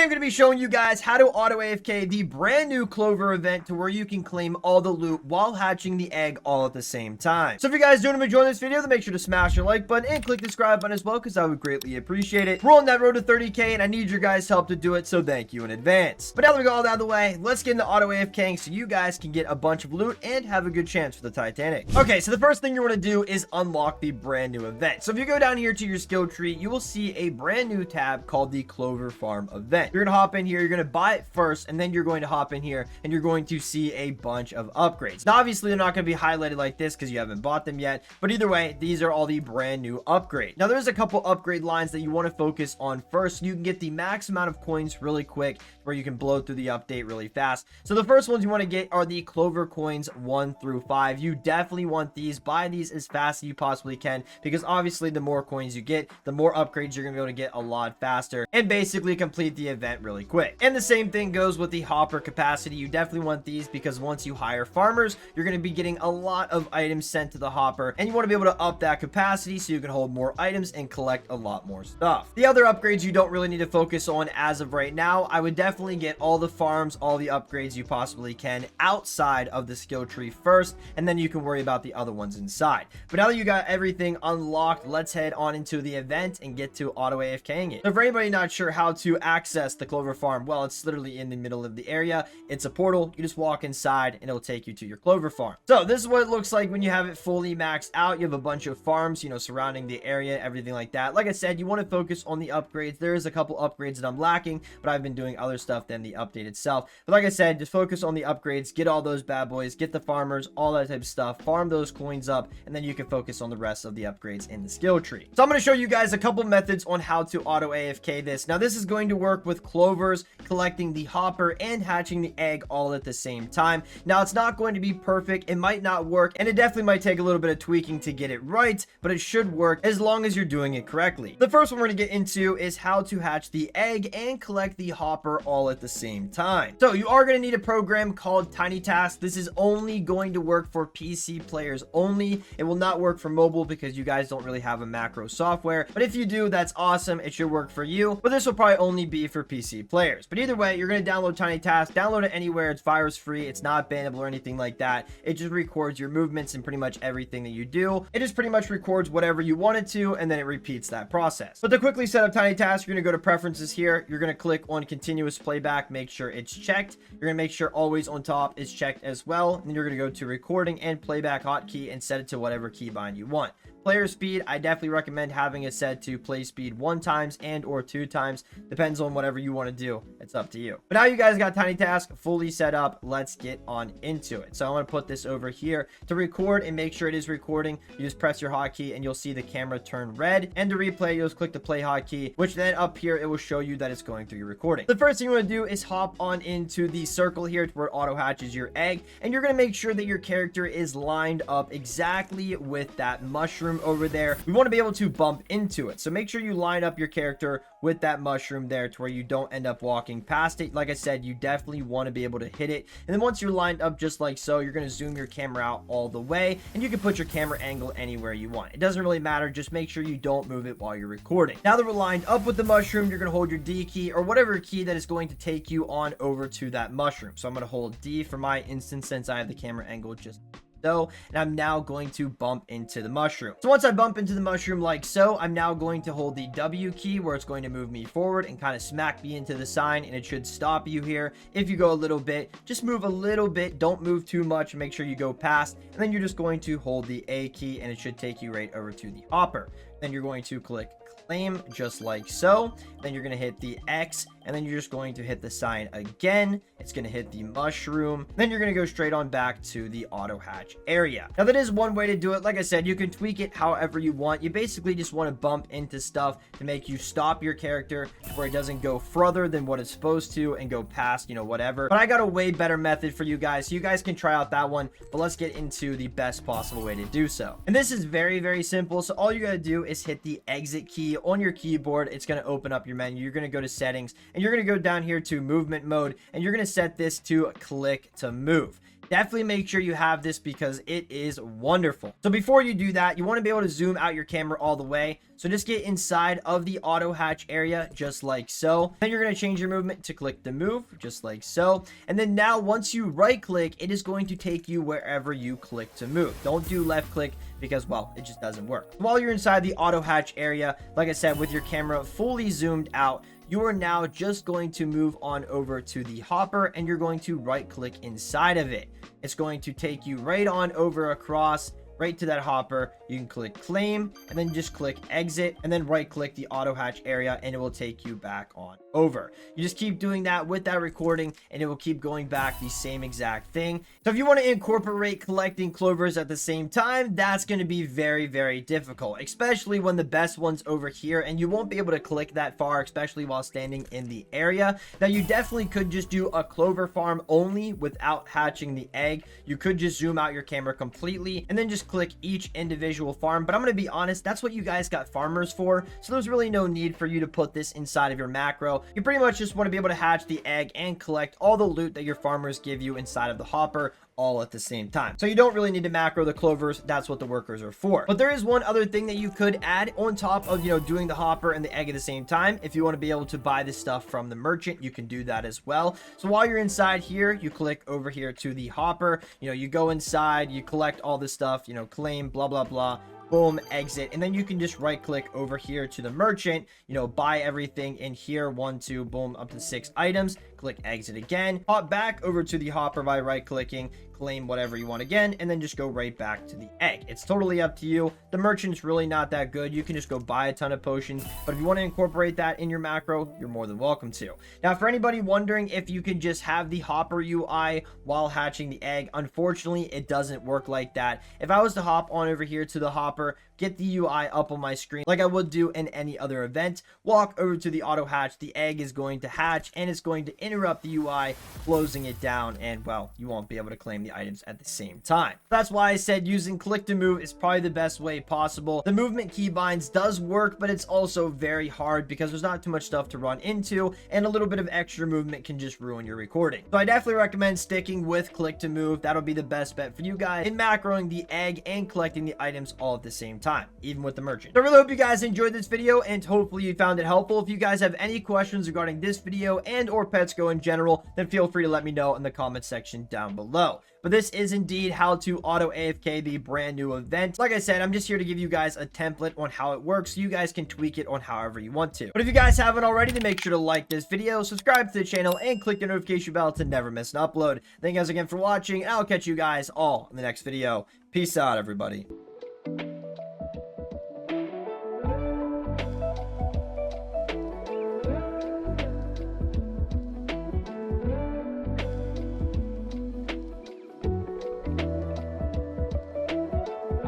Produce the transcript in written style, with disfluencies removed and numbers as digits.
I'm going to be showing you guys how to auto AFK the brand new Clover event to where you can claim all the loot while hatching the egg all at the same time. So if you guys do enjoy this video, then make sure to smash your like button and click the subscribe button as well, because I would greatly appreciate it. We're on that road to 30k and I need your guys' help to do it, so thank you in advance. But now that we got all that out of the way, let's get into auto AFKing so you guys can get a bunch of loot and have a good chance for the Titanic. Okay, so the first thing you want to do is unlock the brand new event. So if you go down here to your skill tree, you will see a brand new tab called the Clover Farm event. You're gonna hop in here, you're gonna buy it first, and then you're going to hop in here and you're going to see a bunch of upgrades. Now obviously they're not going to be highlighted like this because you haven't bought them yet, but either way, these are all the brand new upgrades. Now there's a couple upgrade lines that you want to focus on first. You can get the max amount of coins really quick where you can blow through the update really fast. So the first ones you want to get are the Clover coins 1 through 5. You definitely want these. Buy these as fast as you possibly can, because obviously the more coins you get, the more upgrades you're gonna be able to get a lot faster and basically complete the event really quick. And the same thing goes with the hopper capacity. You definitely want these because once you hire farmers, you're going to be getting a lot of items sent to the hopper, and you want to be able to up that capacity so you can hold more items and collect a lot more stuff. The other upgrades you don't really need to focus on as of right now. I would definitely get all the farms, all the upgrades you possibly can outside of the skill tree first, and then you can worry about the other ones inside. But now that you got everything unlocked, let's head on into the event and get to auto AFKing it. So for anybody not sure how to access the Clover farm, well, it's literally in the middle of the area. It's a portal. You just walk inside and it'll take you to your Clover farm. So this is what it looks like when you have it fully maxed out. You have a bunch of farms, you know, surrounding the area, everything like that. Like I said, you want to focus on the upgrades. There is a couple upgrades that I'm lacking, but I've been doing other stuff than the update itself. But like I said, just focus on the upgrades, get all those bad boys, get the farmers, all that type of stuff, farm those coins up, and then you can focus on the rest of the upgrades in the skill tree. So I'm going to show you guys a couple methods on how to auto AFK this. Now this is going to work with Clovers, collecting the hopper and hatching the egg all at the same time. Now it's not going to be perfect. It might not work, and it definitely might take a little bit of tweaking to get it right, but it should work as long as you're doing it correctly. The first one we're going to get into is how to hatch the egg and collect the hopper all at the same time. So you are going to need a program called Tiny Task. This is only going to work for PC players only. It will not work for mobile because you guys don't really have a macro software, but if you do, that's awesome. It should work for you, but this will probably only be for PC players. But either way, you're going to download Tiny Task. Download it anywhere. It's virus free. It's not bannable or anything like that. It just records your movements and pretty much everything that you do. It just pretty much records whatever you want it to, and then it repeats that process. But to quickly set up Tiny Task, you're going to go to preferences here. You're going to click on continuous playback. Make sure it's checked. You're going to make sure always on top is checked as well. And then you're going to go to recording and playback hotkey and set it to whatever keybind you want. Player speed, I definitely recommend having it set to play speed 1 times and or 2 times. Depends on whatever you want to do. It's up to you. But now you guys got Tiny Task fully set up. Let's get on into it. So I'm going to put this over here to record and make sure it is recording. You just press your hotkey and you'll see the camera turn red. And to replay, you'll just click the play hotkey, which then up here, it will show you that it's going through your recording. The first thing you want to do is hop on into the circle here to where auto hatches your egg. And you're going to make sure that your character is lined up exactly with that mushroom over there. We want to be able to bump into it, so make sure you line up your character with that mushroom there to where you don't end up walking past it. Like I said, you definitely want to be able to hit it, and then once you're lined up just like so, you're going to zoom your camera out all the way, and you can put your camera angle anywhere you want. It doesn't really matter, just make sure you don't move it while you're recording. Now that we're lined up with the mushroom, you're going to hold your D key or whatever key that is going to take you on over to that mushroom. So I'm going to hold D for my instance since I have the camera angle just so, and I'm now going to bump into the mushroom. So once I bump into the mushroom like so, I'm now going to hold the W key where it's going to move me forward and kind of smack me into the sign, and it should stop you here. If you go a little bit, just move a little bit, don't move too much, make sure you go past, and then you're just going to hold the A key and it should take you right over to the hopper. Then you're going to click claim just like so. Then you're going to hit the X, and then you're just going to hit the sign again. It's going to hit the mushroom. Then you're going to go straight on back to the auto hatch area. Now that is one way to do it. Like I said, you can tweak it however you want. You basically just want to bump into stuff to make you stop your character where it doesn't go further than what it's supposed to and go past, you know, whatever. But I got a way better method for you guys, so you guys can try out that one. But let's get into the best possible way to do so. And this is very, very simple. So all you got to do is hit the exit key on your keyboard. It's going to open up your menu. You're going to go to settings, and you're going to go down here to movement mode, and you're going to set this to click to move. definitely make sure you have this because it is wonderful. So before you do that, you want to be able to zoom out your camera all the way. So just get inside of the auto hatch area, just like so. Then you're going to change your movement to click the move, just like so. And then now once you right click, it is going to take you wherever you click to move. Don't do left click because, well, it just doesn't work. While you're inside the auto hatch area, like I said, with your camera fully zoomed out, you are now just going to move on over to the hopper and you're going to right click inside of it. It's going to take you right on over across right to that hopper. You can click claim and then just click exit and then right click the auto hatch area and it will take you back on over. You just keep doing that with that recording and it will keep going back the same exact thing. So if you want to incorporate collecting clovers at the same time, that's going to be very, very difficult, especially when the best one's over here and you won't be able to click that far, especially while standing in the area. Now you definitely could just do a clover farm only without hatching the egg. You could just zoom out your camera completely and then just click each individual farm, but I'm going to be honest, that's what you guys got farmers for, so there's really no need for you to put this inside of your macro. You pretty much just want to be able to hatch the egg and collect all the loot that your farmers give you inside of the hopper all at the same time. So you don't really need to macro the clovers. That's what the workers are for. But there is one other thing that you could add on top of, doing the hopper and the egg at the same time. If you want to be able to buy this stuff from the merchant, you can do that as well. So while you're inside here, you click over here to the hopper, you go inside, you collect all this stuff, claim, blah, blah, blah. Boom, exit, and then you can just right click over here to the merchant, buy everything in here, 1, 2, boom, up to 6 items, click exit again, hop back over to the hopper by right clicking, claim whatever you want again, and then just go right back to the egg. It's totally up to you. The merchant's really not that good. You can just go buy a ton of potions, but if you want to incorporate that in your macro, you're more than welcome to. Now, for anybody wondering if you can just have the hopper UI while hatching the egg, unfortunately, it doesn't work like that. If I was to hop on over here to the hopper, get the UI up on my screen like I would do in any other event, walk over to the auto hatch, the egg is going to hatch and it's going to interrupt the UI, closing it down, and well, you won't be able to claim the items at the same time. That's why I said using click to move is probably the best way possible. The movement keybinds does work, but it's also very hard because there's not too much stuff to run into and a little bit of extra movement can just ruin your recording. So I definitely recommend sticking with click to move. That'll be the best bet for you guys in macroing the egg and collecting the items all at the same time, even with the merchant. So I really hope you guys enjoyed this video and hopefully you found it helpful. If you guys have any questions regarding this video and or Pets Go in general, then feel free to let me know in the comment section down below. But this is indeed how to auto AFK the brand new event. Like I said, I'm just here to give you guys a template on how it works so you guys can tweak it on however you want to. But if you guys haven't already, then make sure to like this video, subscribe to the channel, and click the notification bell to never miss an upload. Thank you guys again for watching, and I'll catch you guys all in the next video. Peace out, everybody.